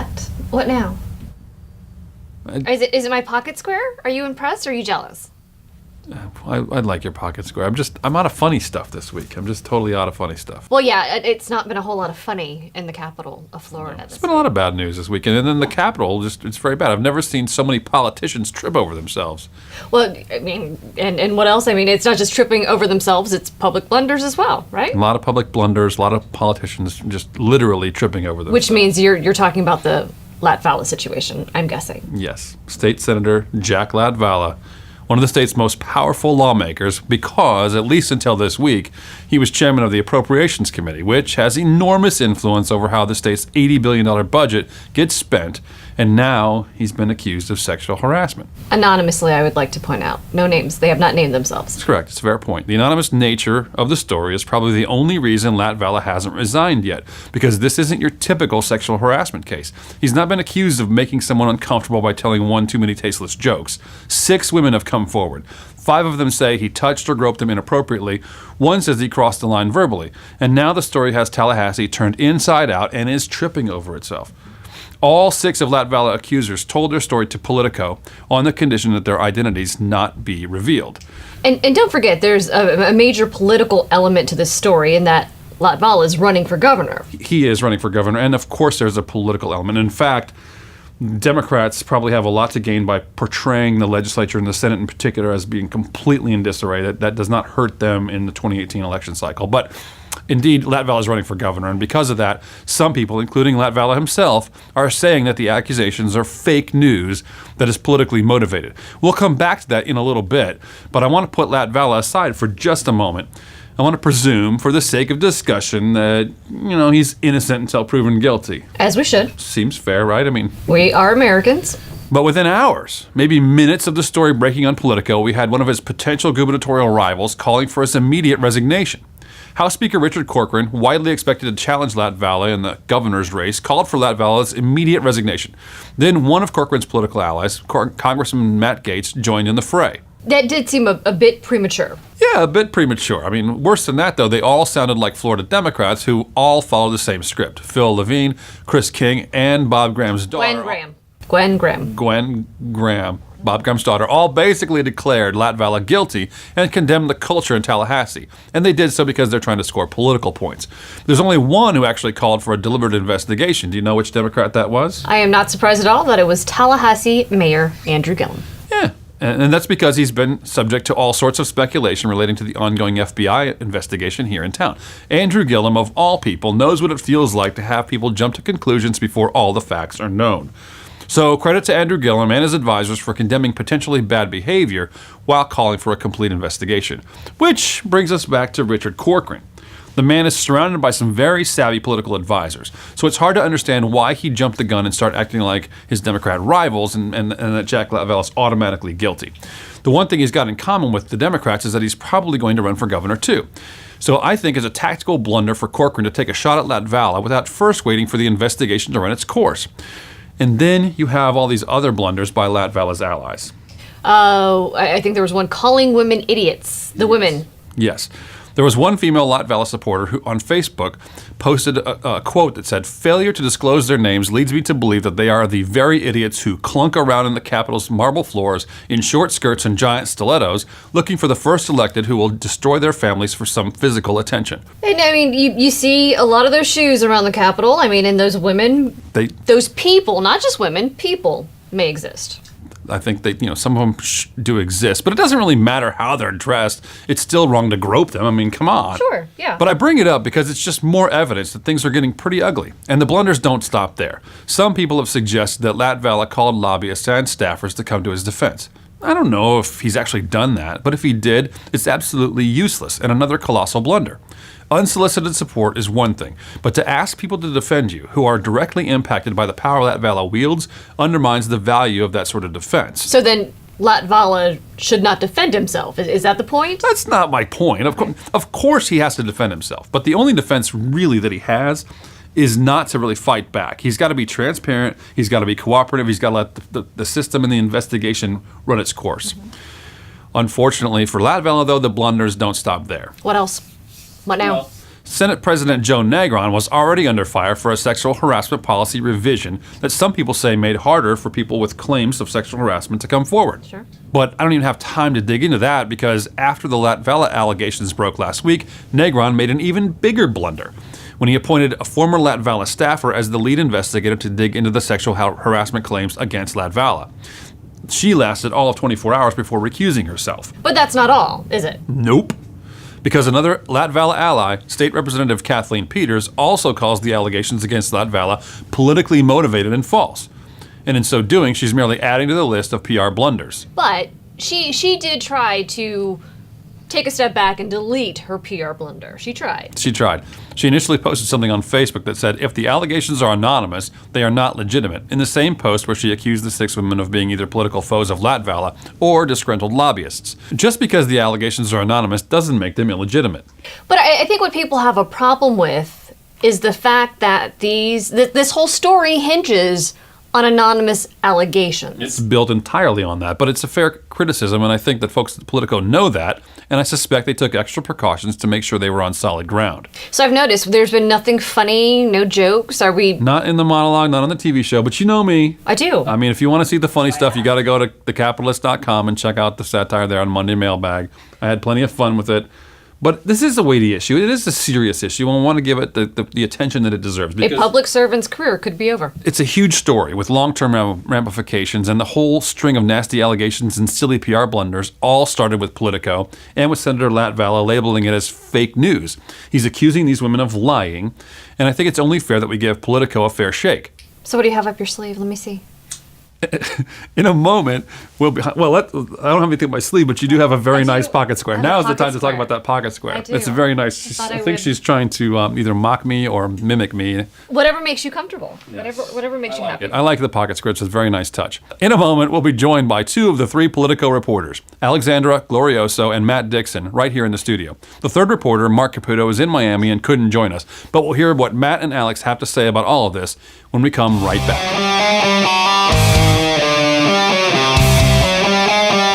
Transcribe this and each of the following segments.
What? What now? Is it my pocket square? Are you impressed or are you jealous? I'd like your pocket square. I'm out of funny stuff this week. I'm just totally out of funny stuff. Well, yeah, it's not been a whole lot of funny in the capital of Florida. It's been a lot of bad news this weekend. And then the Capitol, it's very bad. I've never seen so many politicians trip over themselves. Well, I mean, and what else? I mean, it's not just tripping over themselves, it's public blunders as well, right? A lot of public blunders, a lot of politicians just literally tripping over themselves. Which means you're talking about the Latvala situation, I'm guessing. Yes. State Senator Jack Latvala, one of the state's most powerful lawmakers, because, at least until this week, he was chairman of the Appropriations Committee, which has enormous influence over how the state's $80 billion budget gets spent, and now he's been accused of sexual harassment. Anonymously, I would like to point out. No names. They have not named themselves. That's correct. It's a fair point. The anonymous nature of the story is probably the only reason Latvala hasn't resigned yet, because this isn't your typical sexual harassment case. He's not been accused of making someone uncomfortable by telling one too many tasteless jokes. 6 women have come forward. 5 of them say he touched or groped them inappropriately. 1 says he crossed the line verbally. And now the story has Tallahassee turned inside out and is tripping over itself. All 6 of Latvala accusers told their story to Politico on the condition that their identities not be revealed. And don't forget, there's a major political element to this story in that Latvala is running for governor. He is running for governor, and of course there's a political element. In fact, Democrats probably have a lot to gain by portraying the legislature and the Senate in particular as being completely in disarray. That does not hurt them in the 2018 election cycle. But indeed, Latvala is running for governor, and because of that, some people, including Latvala himself, are saying that the accusations are fake news that is politically motivated. We'll come back to that in a little bit, but I want to put Latvala aside for just a moment. I want to presume, for the sake of discussion, that, he's innocent until proven guilty. As we should. Seems fair, right? I mean, we are Americans. But within hours, maybe minutes of the story breaking on Politico, we had one of his potential gubernatorial rivals calling for his immediate resignation. House Speaker Richard Corcoran, widely expected to challenge Latvala in the governor's race, called for Latvala's immediate resignation. Then one of Corcoran's political allies, Congressman Matt Gaetz, joined in the fray. That did seem a bit premature. Yeah, a bit premature. I mean, worse than that, though, they all sounded like Florida Democrats who all follow the same script. Phil Levine, Chris King, and Bob Graham's daughter. Gwen Graham. Bob Graham's daughter, all basically declared Latvala guilty and condemned the culture in Tallahassee. And they did so because they're trying to score political points. There's only one who actually called for a deliberate investigation. Do you know which Democrat that was? I am not surprised at all that it was Tallahassee Mayor Andrew Gillum. Yeah. And that's because he's been subject to all sorts of speculation relating to the ongoing FBI investigation here in town. Andrew Gillum, of all people, knows what it feels like to have people jump to conclusions before all the facts are known. So credit to Andrew Gillum and his advisors for condemning potentially bad behavior while calling for a complete investigation. Which brings us back to Richard Corcoran. The man is surrounded by some very savvy political advisors, so it's hard to understand why he jumped the gun and started acting like his Democrat rivals and that Jack Latvala is automatically guilty. The one thing he's got in common with the Democrats is that he's probably going to run for governor too. So I think it's a tactical blunder for Corcoran to take a shot at Latvala without first waiting for the investigation to run its course. And then you have all these other blunders by Latvala's allies. Oh, I think there was one calling women idiots. The women. Yes. There was one female Latvala supporter who, on Facebook, posted a quote that said, "Failure to disclose their names leads me to believe that they are the very idiots who clunk around in the Capitol's marble floors in short skirts and giant stilettos, looking for the first elected who will destroy their families for some physical attention." And I mean, you see a lot of those shoes around the Capitol. I mean, and those women, those people, not just women, people may exist. I think they, some of them do exist, but it doesn't really matter how they're dressed. It's still wrong to grope them. I mean, come on. Sure, yeah. But I bring it up because it's just more evidence that things are getting pretty ugly. And the blunders don't stop there. Some people have suggested that Latvala called lobbyists and staffers to come to his defense. I don't know if he's actually done that, but if he did, it's absolutely useless and another colossal blunder. Unsolicited support is one thing, but to ask people to defend you who are directly impacted by the power Latvala wields undermines the value of that sort of defense. So then Latvala should not defend himself. Is that the point? That's not my point. Of course he has to defend himself, but the only defense really that he has is not to really fight back. He's got to be transparent, he's got to be cooperative, he's got to let the system and the investigation run its course. Unfortunately for Latvala, though, the blunders don't stop there. What else? What now? Well, Senate President Joe Negron was already under fire for a sexual harassment policy revision that some people say made harder for people with claims of sexual harassment to come forward. Sure. But I don't even have time to dig into that because after the Latvala allegations broke last week, Negron made an even bigger blunder when he appointed a former Latvala staffer as the lead investigator to dig into the sexual harassment claims against Latvala. She lasted all of 24 hours before recusing herself. But that's not all, is it? Nope. Because another Latvala ally, State Representative Kathleen Peters, also calls the allegations against Latvala politically motivated and false. And in so doing, she's merely adding to the list of PR blunders. But she did try to take a step back and delete her PR blunder. She tried. She tried. She initially posted something on Facebook that said, if the allegations are anonymous, they are not legitimate, in the same post where she accused the 6 women of being either political foes of Latvala or disgruntled lobbyists. Just because the allegations are anonymous doesn't make them illegitimate. But I think what people have a problem with is the fact that this whole story hinges on anonymous allegations. It's built entirely on that, but it's a fair criticism, and I think that folks at Politico know that, and I suspect they took extra precautions to make sure they were on solid ground. So I've noticed there's been nothing funny, no jokes. Are we? Not in the monologue, not on the TV show, but you know me. I do. I mean, if you want to see the funny stuff, you got to go to thecapitalist.com and check out the satire there on Monday Mailbag. I had plenty of fun with it. But this is a weighty issue. It is a serious issue, and we want to give it the attention that it deserves. A public servant's career could be over. It's a huge story with long-term ramifications, and the whole string of nasty allegations and silly PR blunders all started with Politico and with Senator Latvala labeling it as fake news. He's accusing these women of lying, and I think it's only fair that we give Politico a fair shake. So what do you have up your sleeve? Let me see. In a moment, I don't have anything up my sleeve, but you do have a very nice pocket square. Now is the time to talk about that pocket square. I do. It's very nice. I think she's trying to either mock me or mimic me. Whatever makes you comfortable. Yes. Whatever makes you happy. I like the pocket square. It's a very nice touch. In a moment, we'll be joined by 2 of the 3 Politico reporters, Alexandra Glorioso and Matt Dixon, right here in the studio. The third reporter, Mark Caputo, is in Miami and couldn't join us, but we'll hear what Matt and Alex have to say about all of this when we come right back.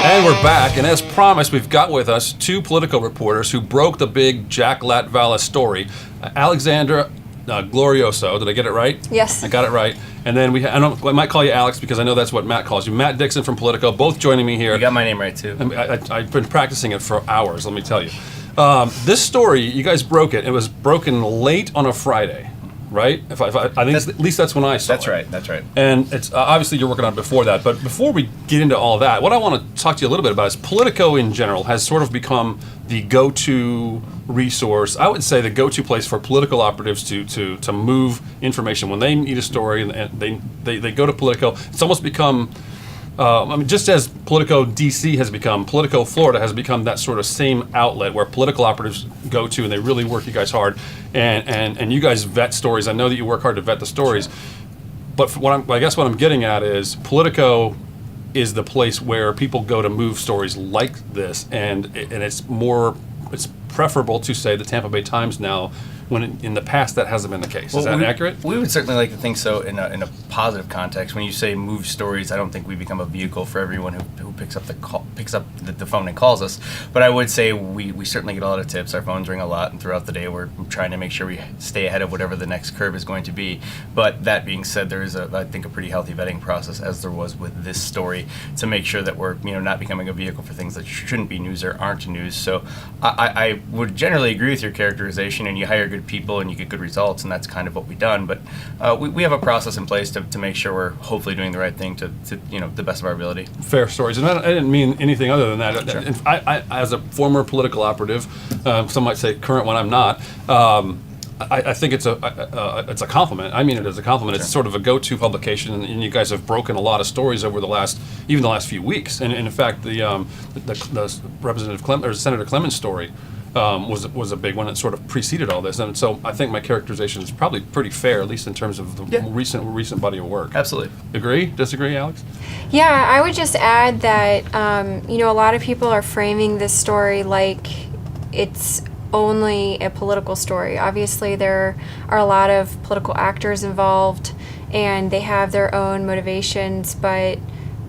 And we're back, and as promised, we've got with us 2 Politico reporters who broke the big Jack Latvala story. Alexandra Glorioso, did I get it right? Yes. I got it right. And then I might call you Alex because I know that's what Matt calls you. Matt Dixon from Politico, both joining me here. You got my name right, too. I've been practicing it for hours, let me tell you. This story, you guys broke it. It was broken late on a Friday. Right? I think at least that's when I saw it. That's right. And it's obviously you're working on it before that. But before we get into all that, what I want to talk to you a little bit about is Politico in general has sort of become the go-to resource. I would say the go-to place for political operatives to move information when they need a story and they go to Politico. It's almost become. Just as Politico DC has become, Politico Florida has become that sort of same outlet where political operatives go to and they really work you guys hard. And you guys vet stories. I know that you work hard to vet the stories. But I guess what I'm getting at is Politico is the place where people go to move stories like this. And it's preferable to say the Tampa Bay Times now, when in the past that hasn't been the case. Is that accurate? We would certainly like to think so in a positive context. When you say move stories, I don't think we become a vehicle for everyone who picks up the phone and calls us. But I would say we certainly get a lot of tips. Our phones ring a lot, and throughout the day we're trying to make sure we stay ahead of whatever the next curve is going to be. But that being said, there is I think a pretty healthy vetting process, as there was with this story, to make sure that we're not becoming a vehicle for things that shouldn't be news or aren't news. So I would generally agree with your characterization, and you hire good people and you get good results, and that's kind of what we've done. But we have a process in place to make sure we're hopefully doing the right thing to the best of our ability. Fair stories, and I didn't mean anything other than that. Sure. I as a former political operative, some might say current one, I'm not. I think it's a compliment. I mean it as a compliment. Sure. It's sort of a go-to publication, and you guys have broken a lot of stories over the last few weeks. And in fact, the Representative Senator Clemens story was a big one that sort of preceded all this. And so I think my characterization is probably pretty fair, at least in terms of the recent body of work. Absolutely. Agree? Disagree, Alex? Yeah, I would just add that a lot of people are framing this story like it's only a political story. Obviously, there are a lot of political actors involved, and they have their own motivations, but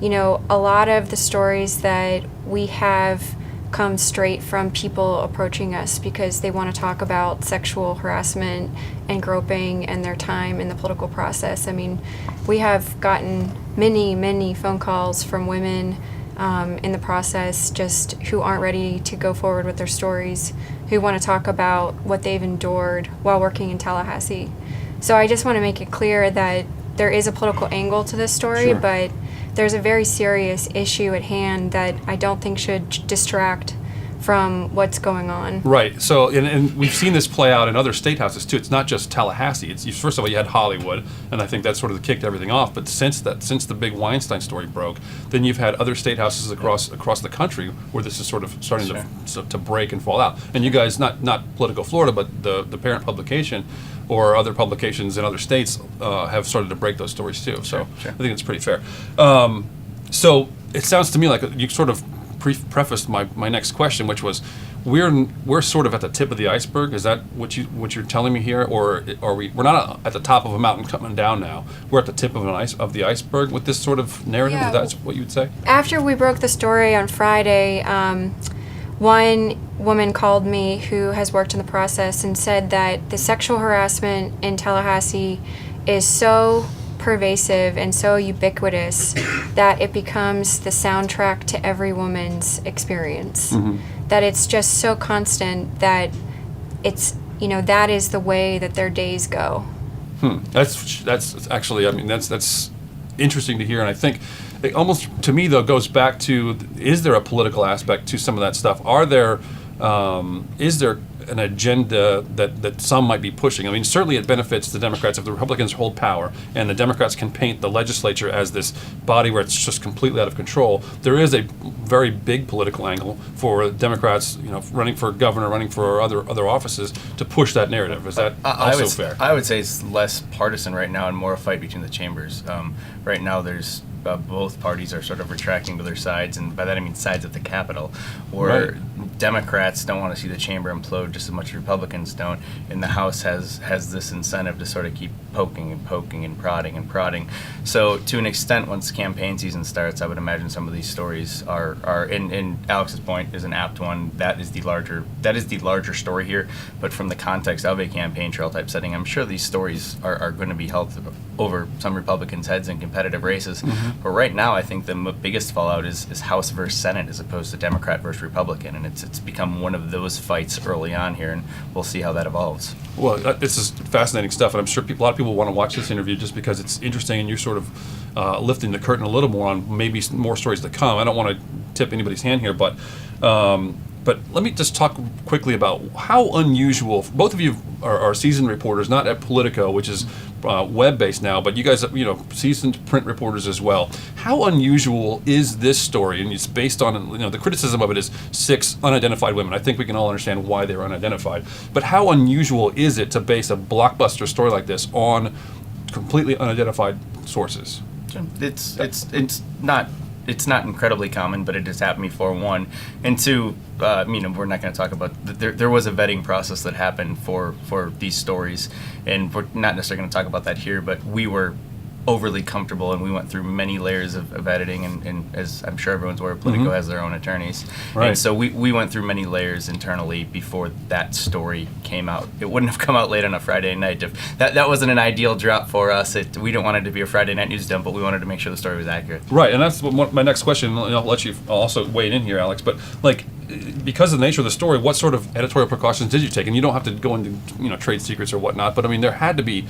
a lot of the stories that we have comes straight from people approaching us because they want to talk about sexual harassment and groping and their time in the political process. I mean, we have gotten many phone calls from women in the process just who aren't ready to go forward with their stories, who want to talk about what they've endured while working in Tallahassee. So I just want to make it clear that there is a political angle to this story, Sure. but there's a very serious issue at hand that I don't think should distract from what's going on. Right. So, and we've seen this play out in other state houses too. It's not just Tallahassee. First of all, you had Hollywood, and I think that sort of kicked everything off. But since the big Weinstein story broke, then you've had other state houses across the country where this is sort of starting to break and fall out. And you guys, not Politico Florida, but the parent publication or other publications in other states have started to break those stories too. So Sure. I think it's pretty fair. So it sounds to me like you sort of prefaced my next question, which was, we're sort of at the tip of the iceberg. Is that what you're telling me here, or are we're not at the top of a mountain coming down now? We're at the tip of the iceberg with this sort of narrative. Yeah. Is that what you would say? After we broke the story on Friday, one woman called me who has worked in the process and said that the sexual harassment in Tallahassee is so pervasive and so ubiquitous that it becomes the soundtrack to every woman's experience. That it's just so constant that it's, that is the way that their days go. That's actually, I mean, that's interesting to hear, and I think it almost, to me though, goes back to, is there a political aspect to some of that stuff? Is there an agenda that some might be pushing? I mean, certainly it benefits the Democrats if the Republicans hold power and the Democrats can paint the legislature as this body where it's just completely out of control. There is a very big political angle for Democrats, running for governor, running for other offices, to push that narrative. Is that also fair? I would say it's less partisan right now and more a fight between the chambers. Right now, there's both parties are sort of retracting to their sides, and by that I mean sides at the Capitol, where Democrats don't want to see the chamber implode just as much as Republicans don't, and the House has this incentive to sort of keep poking and prodding. So to an extent, once campaign season starts, I would imagine some of these stories are in Alex's point is an apt one. That is the larger story here, but from the context of a campaign trail type setting, I'm sure these stories are going to be held over some Republicans' heads in competitive races. But right now, I think the biggest fallout is House versus Senate as opposed to Democrat versus Republican, and it's become one of those fights early on here, and we'll see how that evolves. Well, this is fascinating stuff, and I'm sure a lot of people want to watch this interview just because it's interesting, and you're sort of lifting the curtain a little more on maybe more stories to come. I don't want to tip anybody's hand here, but let me just talk quickly about how unusual. Both of you are seasoned reporters, not at Politico, which is web-based now, but you guys, seasoned print reporters as well. How unusual is this story? And it's based on, the criticism of it is 6 unidentified women. I think we can all understand why they're unidentified. But how unusual is it to base a blockbuster story like this on completely unidentified sources? It's not incredibly common, but it has happened before, one. And two, we're not going to talk about, there was a vetting process that happened for these stories, and we're not necessarily going to talk about that here, but we were overly comfortable, and we went through many layers of editing, and as I'm sure everyone's aware, Politico has their own attorneys. Right. And so we went through many layers internally before that story came out. It wouldn't have come out late on a Friday night. If that wasn't an ideal drop for us. We didn't want it to be a Friday night news dump, but we wanted to make sure the story was accurate. Right, and that's my next question. I'll let you also weigh in here, Alex, but because of the nature of the story, what sort of editorial precautions did you take? And you don't have to go into trade secrets or whatnot, but I mean, there had to be,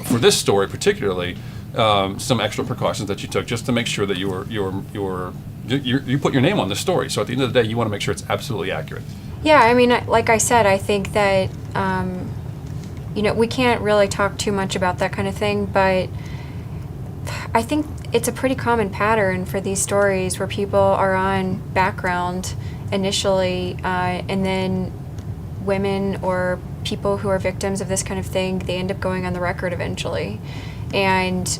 for this story particularly, some extra precautions that you took just to make sure that you put your name on the story. So at the end of the day, you want to make sure it's absolutely accurate. Yeah, I mean, like I said, I think that we can't really talk too much about that kind of thing, but I think it's a pretty common pattern for these stories where people are on background initially, and then women or people who are victims of this kind of thing, they end up going on the record eventually. And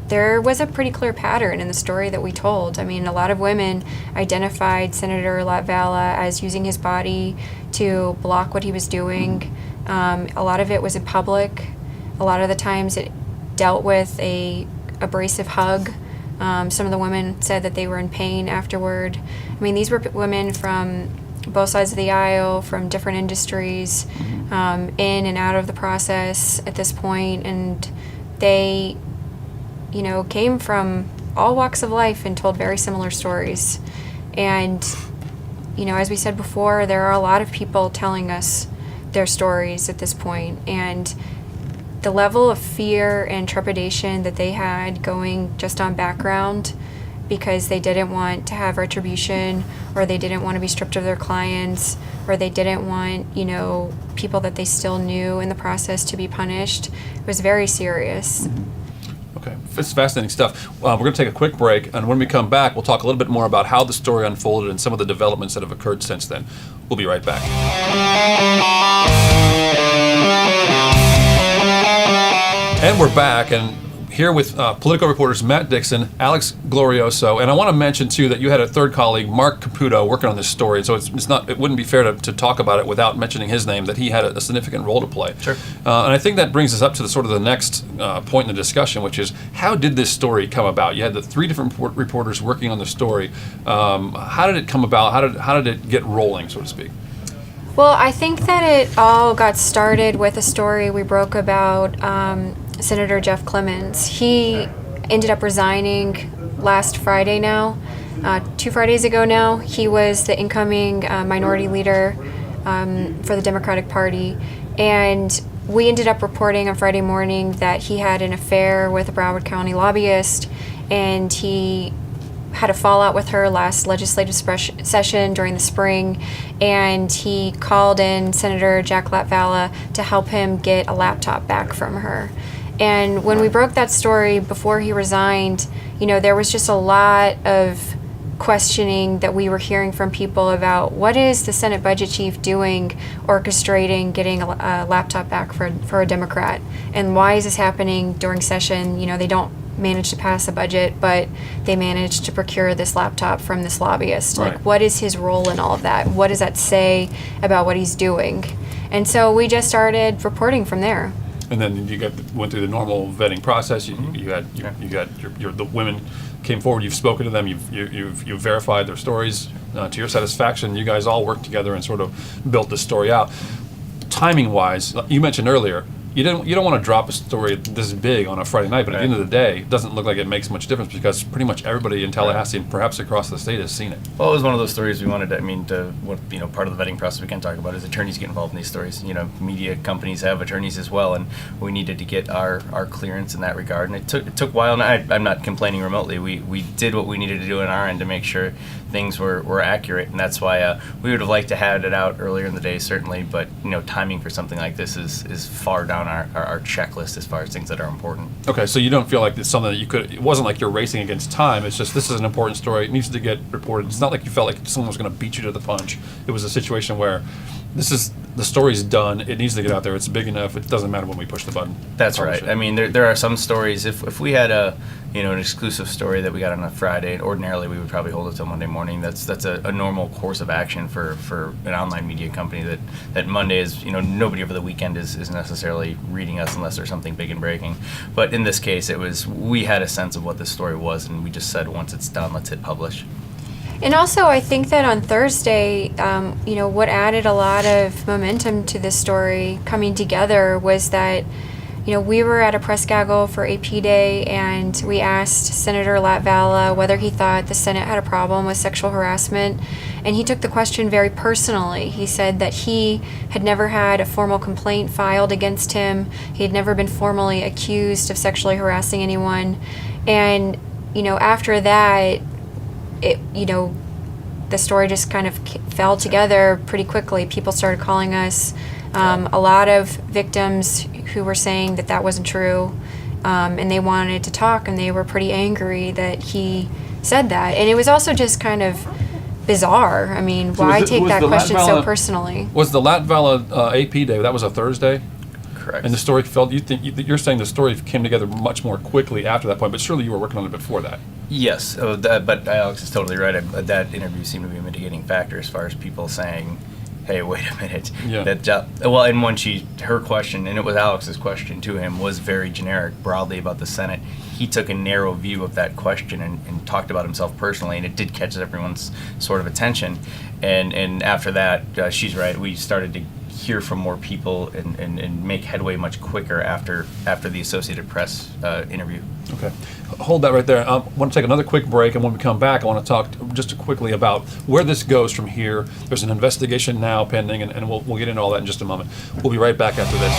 there was a pretty clear pattern in the story that we told. I mean, a lot of women identified Senator Latvala as using his body to block what he was doing. A lot of it was in public. A lot of the times it dealt with a abrasive hug Some of the women said that they were in pain afterward. I mean, these were women from both sides of the aisle, from different industries, in and out of the process at this point, and they, came from all walks of life and told very similar stories. And, as we said before, there are a lot of people telling us their stories at this point, and the level of fear and trepidation that they had going just on background because they didn't want to have retribution, or they didn't want to be stripped of their clients, or they didn't want, people that they still knew in the process to be punished, was very serious. Okay, it's fascinating stuff. We're going to take a quick break, and when we come back, we'll talk a little bit more about how the story unfolded and some of the developments that have occurred since then. We'll be right back. And we're back, and here with Politico reporters Matt Dixon, Alex Glorioso, and I want to mention too that you had a third colleague, Mark Caputo, working on this story. So it wouldn't be fair to talk about it without mentioning his name, that he had a significant role to play. Sure. And I think that brings us up to the next point in the discussion, which is how did this story come about? You had the three different reporters working on the story. How did it come about? How did it get rolling, so to speak? Well, I think that it all got started with a story we broke about Senator Jeff Clemens. He ended up resigning last Friday now, 2 Fridays ago now. He was the incoming minority leader for the Democratic Party, and we ended up reporting on Friday morning that he had an affair with a Broward County lobbyist, and he had a fallout with her last legislative session during the spring, and he called in Senator Jack Latvala to help him get a laptop back from her. And when we broke that story before he resigned, there was just a lot of questioning that we were hearing from people about what is the Senate budget chief doing orchestrating getting a laptop back for a Democrat, and why is this happening during session? They don't manage to pass a budget, but they managed to procure this laptop from this lobbyist. Right. Like, what is his role in all of that? What does that say about what he's doing? And so we just started reporting from there. And then you went through the normal vetting process. You got the women came forward. You've spoken to them. You've verified their stories to your satisfaction. You guys all worked together and sort of built this story out. Timing wise, you mentioned earlier, you don't want to drop a story this big on a Friday night, but at the end of the day, it doesn't look like it makes much difference because pretty much everybody in Tallahassee and perhaps across the state has seen it. Well, it was one of those stories we wanted part of the vetting process we can talk about is attorneys get involved in these stories. Media companies have attorneys as well, and we needed to get our clearance in that regard. And it took a while, and I'm not complaining remotely. We did what we needed to do on our end to make sure things were accurate, and that's why we would have liked to have it out earlier in the day, certainly, but timing for something like this is far down our checklist as far as things that are important. Okay, so you don't feel like it's something that it wasn't like you're racing against time. It's just this is an important story. It needs to get reported. It's not like you felt like someone was going to beat you to the punch. It was a situation where the story's done. It needs to get out there. It's big enough. It doesn't matter when we push the button. That's right. I mean, there are some stories. If we had an exclusive story that we got on a Friday, ordinarily we would probably hold it till Monday morning. That's a normal course of action for an online media company. That Monday is nobody over the weekend is necessarily reading us unless there's something big and breaking. But in this case, we had a sense of what this story was, and we just said once it's done, let's hit publish. And also, I think that on Thursday, what added a lot of momentum to this story coming together was that, we were at a press gaggle for AP Day, and we asked Senator Latvala whether he thought the Senate had a problem with sexual harassment, and he took the question very personally. He said that he had never had a formal complaint filed against him. He had never been formally accused of sexually harassing anyone. And, after that, the story just kind of fell together pretty quickly. People started calling us. A lot of victims who were saying that wasn't true, and they wanted to talk, and they were pretty angry that he said that. And it was also just kind of bizarre. I mean, why take that question so personally? Was the Latvala AP Day, that was a Thursday? Correct. And the story you're saying the story came together much more quickly after that point, but surely you were working on it before that. Yes, but Alex is totally right. That interview seemed to be a mitigating factor as far as people saying, hey, wait a minute. Yeah. And when her question, and it was Alex's question to him, was very generic, broadly about the Senate. he took a narrow view of that question and talked about himself personally, and it did catch everyone's sort of attention. And after that, she's right. We started to hear from more people and make headway much quicker after the Associated Press interview. Okay. Hold that right there. I want to take another quick break, and when we come back, I want to talk just quickly about where this goes from here. There's an investigation now pending, and we'll get into all that in just a moment. We'll be right back after this.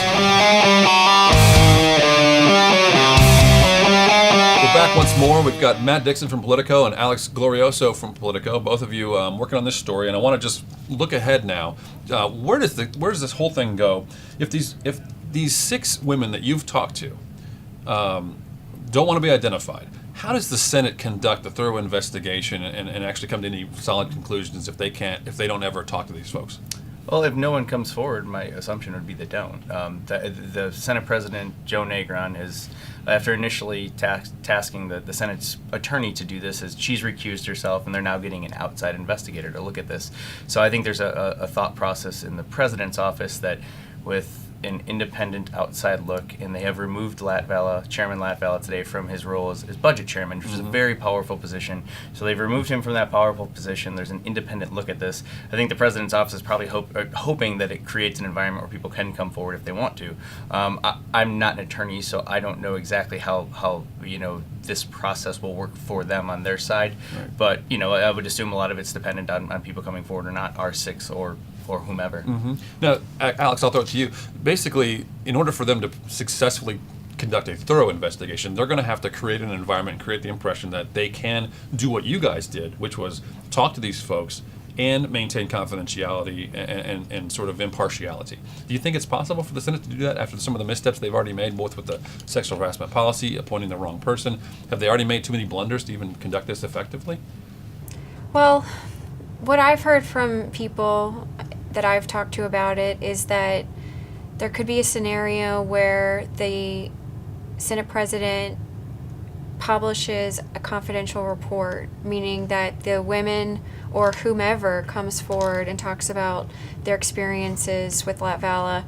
We're back once more. We've got Matt Dixon from Politico and Alex Glorioso from Politico, both of you working on this story, and I want to just look ahead now. Where does this whole thing go if these 6 women that you've talked to don't want to be identified? How does the Senate conduct a thorough investigation and actually come to any solid conclusions if they don't ever talk to these folks? Well, if no one comes forward, my assumption would be they don't. The Senate President, Joe Negron, is, after initially tasking the Senate's attorney to do this, she's recused herself, and they're now getting an outside investigator to look at this. So I think there's a thought process in the President's office that with an independent outside look, and they have removed Chairman Latvala today from his role as budget chairman, which is a very powerful position. So they've removed him from that powerful position. There's an independent look at this. I think the President's office is probably hoping that it creates an environment where people can come forward if they want to. I'm not an attorney, so I don't know exactly how this process will work for them on their side. Right. But I would assume a lot of it's dependent on people coming forward or not, R6 or whomever. Mm-hmm. Now, Alex, I'll throw it to you. Basically, in order for them to successfully conduct a thorough investigation, they're going to have to create an environment and create the impression that they can do what you guys did, which was talk to these folks and maintain confidentiality and sort of impartiality. Do you think it's possible for the Senate to do that after some of the missteps they've already made, both with the sexual harassment policy, appointing the wrong person? Have they already made too many blunders to even conduct this effectively? Well, what I've heard from people that I've talked to about it is that there could be a scenario where the Senate President publishes a confidential report, meaning that the women or whomever comes forward and talks about their experiences with Latvala,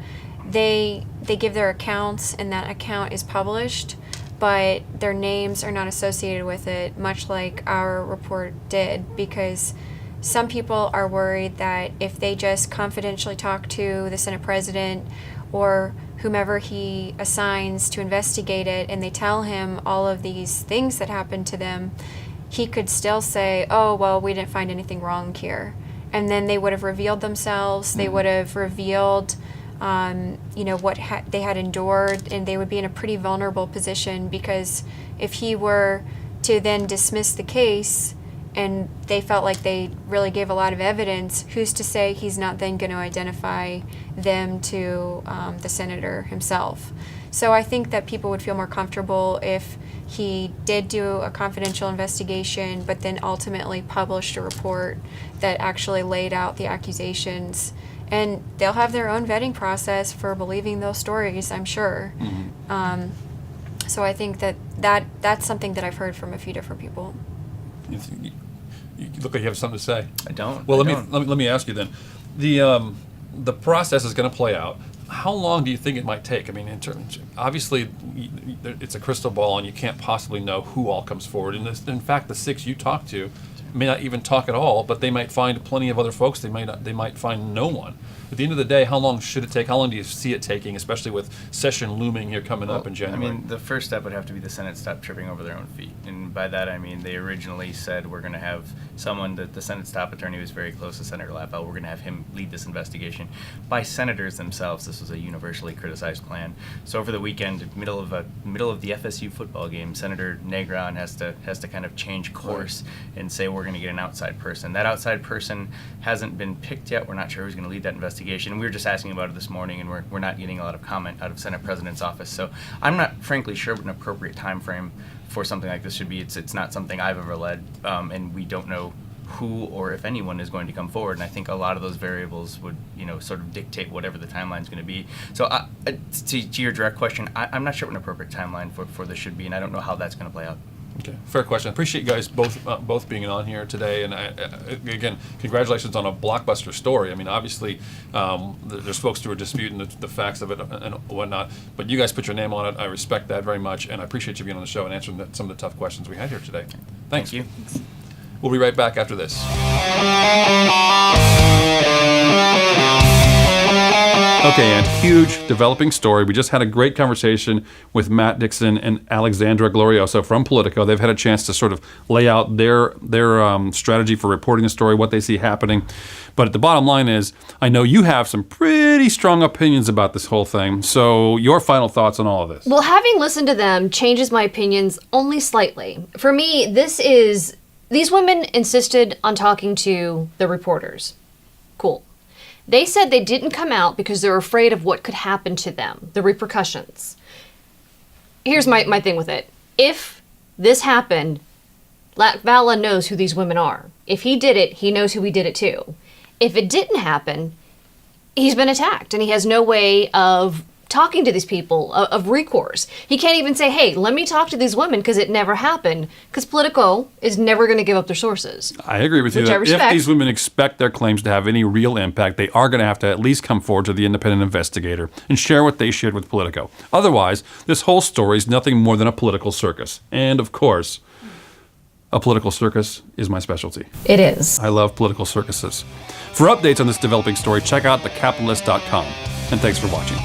they give their accounts, and that account is published, but their names are not associated with it, much like our report did, because some people are worried that if they just confidentially talk to the Senate President or whomever he assigns to investigate it, and they tell him all of these things that happened to them, he could still say, oh, well, we didn't find anything wrong here. And then they would have revealed themselves, they would have revealed what they had endured, and they would be in a pretty vulnerable position, because if he were to then dismiss the case and they felt like they really gave a lot of evidence, who's to say he's not then going to identify them to the senator himself? So I think that people would feel more comfortable if he did do a confidential investigation, but then ultimately published a report that actually laid out the accusations. And they'll have their own vetting process for believing those stories, I'm sure. Mm-hmm. So I think that's something that I've heard from a few different people. You look like you have something to say. I don't. Well, let me ask you then. The process is going to play out. How long do you think it might take? I mean, obviously, it's a crystal ball, and you can't possibly know who all comes forward. And in fact, the 6 you talk to may not even talk at all, but they might find plenty of other folks. They might find no one. At the end of the day, how long should it take? How long do you see it taking, especially with session looming here coming up in January? I mean, the first step would have to be the Senate stop tripping over their own feet. And by that, I mean, they originally said we're going to have someone, that the Senate stop attorney was very close to Senator Latvala, we're going to have him lead this investigation. By senators themselves, this was a universally criticized plan. So over the weekend, middle of the FSU football game, Senator Negron has to kind of change course and say we're going to get an outside person. That outside person hasn't been picked yet. We're not sure who's going to lead that investigation. We were just asking about it this morning, and we're not getting a lot of comment out of Senate President's office. So I'm not, frankly, sure what an appropriate time frame for something like this should be. It's not something I've ever led, and we don't know who or if anyone is going to come forward. And I think a lot of those variables would, sort of dictate whatever the timeline is going to be. So to your direct question, I'm not sure what an appropriate timeline for this should be, and I don't know how that's going to play out. Okay, fair question. I appreciate you guys both being on here today, and again, congratulations on a blockbuster story. I mean, obviously, there's folks who are disputing the facts of it and whatnot, but you guys put your name on it. I respect that very much, and I appreciate you being on the show and answering some of the tough questions we had here today. Thanks. Thank you. We'll be right back after this. Okay, and huge developing story. We just had a great conversation with Matt Dixon and Alexandra Glorioso from Politico. They've had a chance to sort of lay out their strategy for reporting the story, what they see happening. But the bottom line is, I know you have some pretty strong opinions about this whole thing. So your final thoughts on all of this? Well, having listened to them changes my opinions only slightly. For me, these women insisted on talking to the reporters. Cool. They said they didn't come out because they're afraid of what could happen to them, the repercussions. Here's my thing with it. If this happened, Latvala knows who these women are. If he did it, he knows who he did it to. If it didn't happen, he's been attacked and he has no way of talking to these people, of recourse. He can't even say, hey, let me talk to these women because it never happened, because Politico is never going to give up their sources. I agree with you. Which I respect. If these women expect their claims to have any real impact, they are going to have to at least come forward to the independent investigator and share what they shared with Politico. Otherwise, this whole story is nothing more than a political circus. And of course, a political circus is my specialty. It is. I love political circuses. For updates on this developing story, check out thecapitalist.com. And thanks for watching.